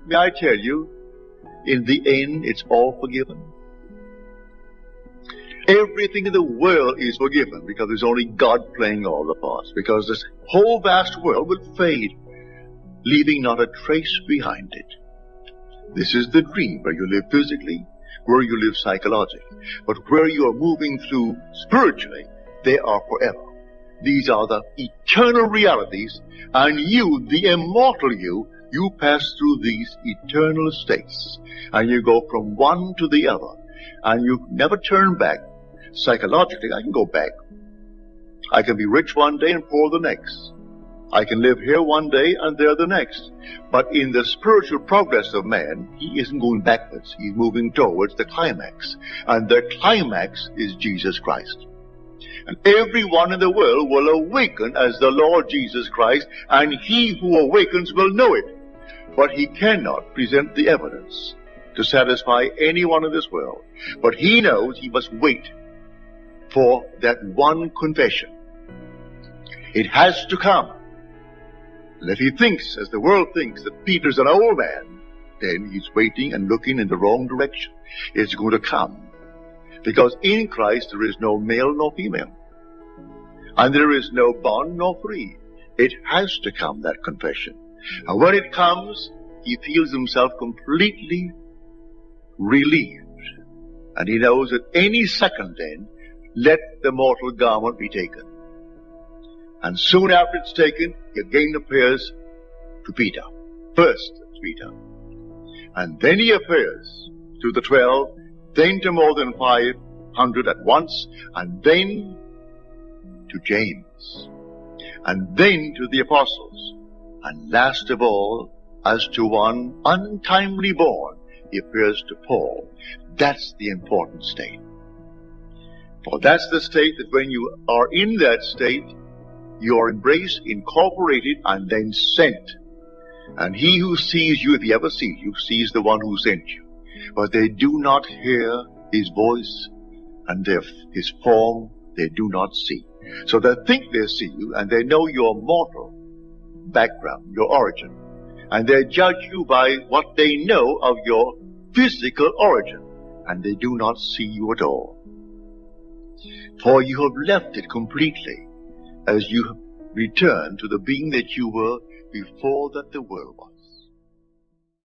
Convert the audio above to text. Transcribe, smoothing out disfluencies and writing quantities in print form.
May I tell you, in the end, it's all forgiven. Everything in the world is forgiven because there's only God playing all the parts. Because this whole vast world will fade, leaving not a trace behind it. This is the dream where you live physically, where you live psychologically. But where you are moving through spiritually, they are forever. These are the eternal realities, and you, the immortal you pass through these eternal states, and you go from one to the other, and you never turn back. Psychologically, I can go back. I can be rich one day and poor the next. I can live here one day and there the next. But in the spiritual progress of man, he isn't going backwards. He's moving towards the climax. And the climax is Jesus Christ. And everyone in the world will awaken as the Lord Jesus Christ, and he who awakens will know it. But he cannot present the evidence to satisfy anyone in this world. But he knows he must wait for that one confession. It has to come. And if he thinks, as the world thinks, that Peter's an old man, then he's waiting and looking in the wrong direction. It's going to come. Because in Christ there is no male nor female. And there is no bond nor free. It has to come, that confession. And when it comes, he feels himself completely relieved. And he knows that any second then, let the mortal garment be taken. And soon after it's taken, he again appears to Peter. First to Peter. And then he appears to the 12, then to more than 500 at once, and then to James, and then to the apostles, and last of all, as to one untimely born, he appears to Paul. That's the important state. For that's the state that when you are in that state, you are embraced, incorporated, and then sent. And he who sees you, if he ever sees you, sees the one who sent you. But they do not hear his voice, and his form they do not see. So they think they see you, and they know your mortal background, your origin. And they judge you by what they know of your physical origin, and they do not see you at all. For you have left it completely, as you return to the being that you were before that the world was.